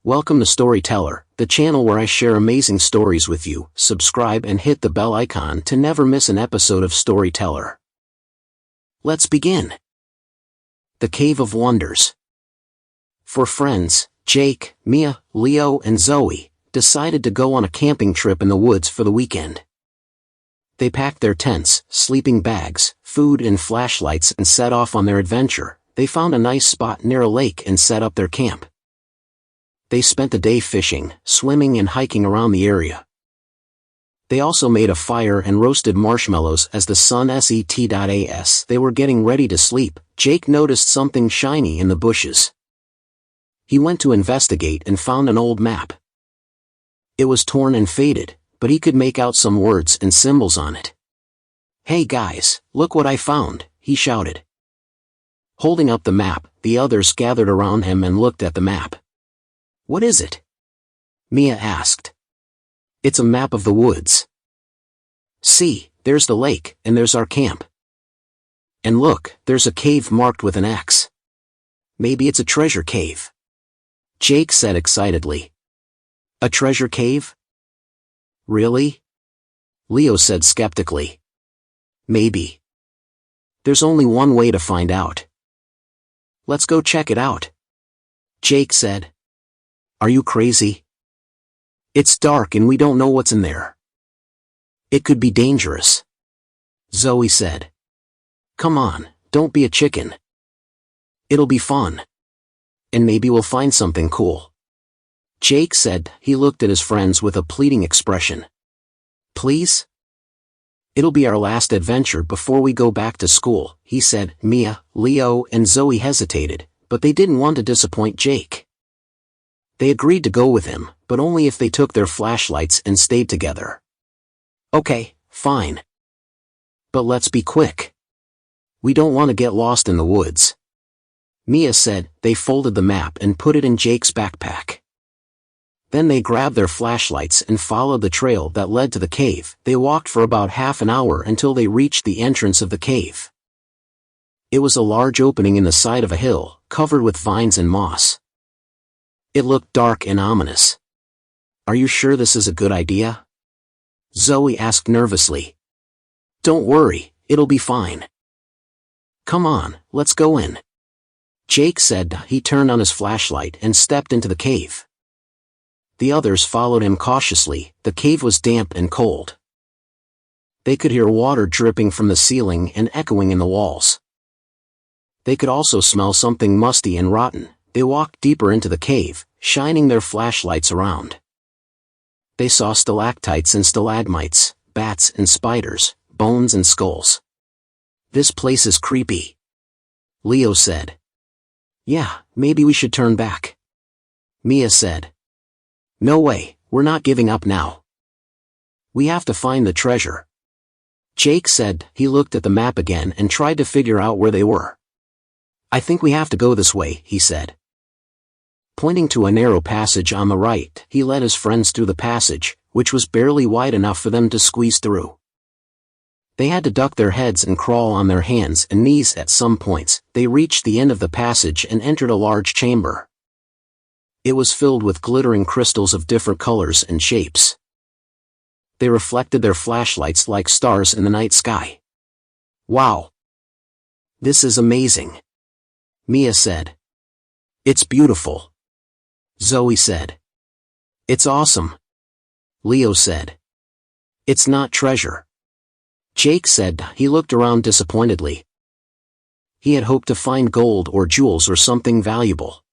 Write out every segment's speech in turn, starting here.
Welcome to Storyteller, the channel where I share amazing stories with you. Subscribe and hit the bell icon to never miss an episode of Storyteller. Let's begin. The Cave of Wonders. Four friends, Jake, Mia, Leo, and Zoe, decided to go on a camping trip in the woods for the weekend. They packed their tents, sleeping bags, food and flashlights and set off on their adventure. They found a nice spot near a lake and set up their camp. They spent the day fishing, swimming and hiking around the area. They also made a fire and roasted marshmallows as the sun set. As they were getting ready to sleep, Jake noticed something shiny in the bushes. He went to investigate and found an old map. It was torn and faded, but he could make out some words and symbols on it. "Hey guys, look what I found," he shouted. Holding up the map, the others gathered around him and looked at the map. "What is it?" Mia asked. "It's a map of the woods. See, there's the lake, and there's our camp. And look, there's a cave marked with an X. Maybe it's a treasure cave," Jake said excitedly. "A treasure cave? Really?" Leo said skeptically. "Maybe. There's only one way to find out." "Let's go check it out," Jake said. "Are you crazy? It's dark and we don't know what's in there. It could be dangerous," Zoe said. "Come on, don't be a chicken. It'll be fun. And maybe we'll find something cool," Jake said. He looked at his friends with a pleading expression. "Please? It'll be our last adventure before we go back to school," he said. Mia, Leo, and Zoe hesitated, but they didn't want to disappoint Jake. They agreed to go with him, but only if they took their flashlights and stayed together. "Okay, fine. But let's be quick. We don't want to get lost in the woods," Mia said. They folded the map and put it in Jake's backpack. Then they grabbed their flashlights and followed the trail that led to the cave. They walked for about half an hour until they reached the entrance of the cave. It was a large opening in the side of a hill, covered with vines and moss. It looked dark and ominous. "Are you sure this is a good idea?" Zoe asked nervously. "Don't worry, it'll be fine. Come on, let's go in," Jake said. He turned on his flashlight and stepped into the cave. The others followed him cautiously. The cave was damp and cold. They could hear water dripping from the ceiling and echoing in the walls. They could also smell something musty and rotten. They walked deeper into the cave, shining their flashlights around. They saw stalactites and stalagmites, bats and spiders, bones and skulls. "This place is creepy," Leo said. "Yeah, maybe we should turn back," Mia said. "No way, we're not giving up now. We have to find the treasure," Jake said. He looked at the map again and tried to figure out where they were. "I think we have to go this way," he said. Pointing to a narrow passage on the right, he led his friends through the passage, which was barely wide enough for them to squeeze through. They had to duck their heads and crawl on their hands and knees at some points. They reached the end of the passage and entered a large chamber. It was filled with glittering crystals of different colors and shapes. They reflected their flashlights like stars in the night sky. "Wow! This is amazing," Mia said. "It's beautiful," Zoe said. "It's awesome," Leo said. "It's not treasure," Jake said. He looked around disappointedly. He had hoped to find gold or jewels or something valuable.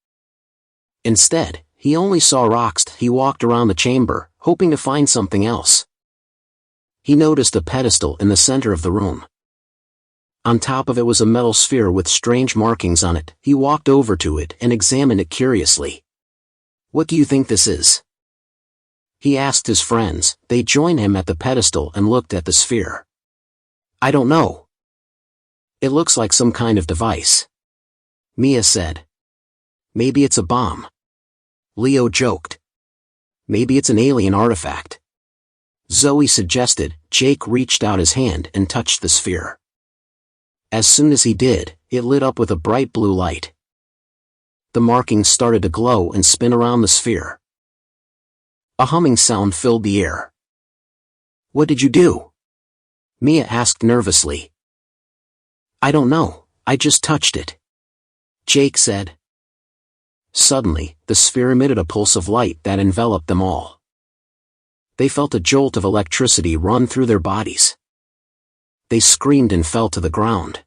Instead, he only saw rocks. He walked around the chamber, hoping to find something else. He noticed a pedestal in the center of the room. On top of it was a metal sphere with strange markings on it. He walked over to it and examined it curiously. "What do you think this is?" he asked his friends. They joined him at the pedestal and looked at the sphere. "I don't know. It looks like some kind of device," Mia said. "Maybe it's a bomb," Leo joked. "Maybe it's an alien artifact," Zoe suggested. Jake reached out his hand and touched the sphere. As soon as he did, it lit up with a bright blue light. The markings started to glow and spin around the sphere. A humming sound filled the air. "What did you do?" Mia asked nervously. "I don't know, I just touched it," Jake said. Suddenly, the sphere emitted a pulse of light that enveloped them all. They felt a jolt of electricity run through their bodies. They screamed and fell to the ground.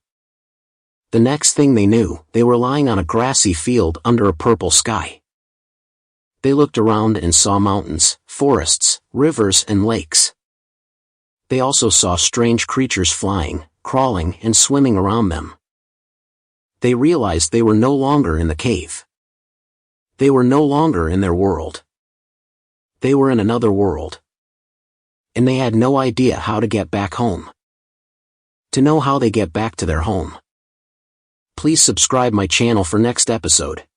The next thing they knew, they were lying on a grassy field under a purple sky. They looked around and saw mountains, forests, rivers, and lakes. They also saw strange creatures flying, crawling, and swimming around them. They realized they were no longer in the cave. They were no longer in their world. They were in another world. And they had no idea how to get back home. To know how they get back to their home, please subscribe my channel for next episode.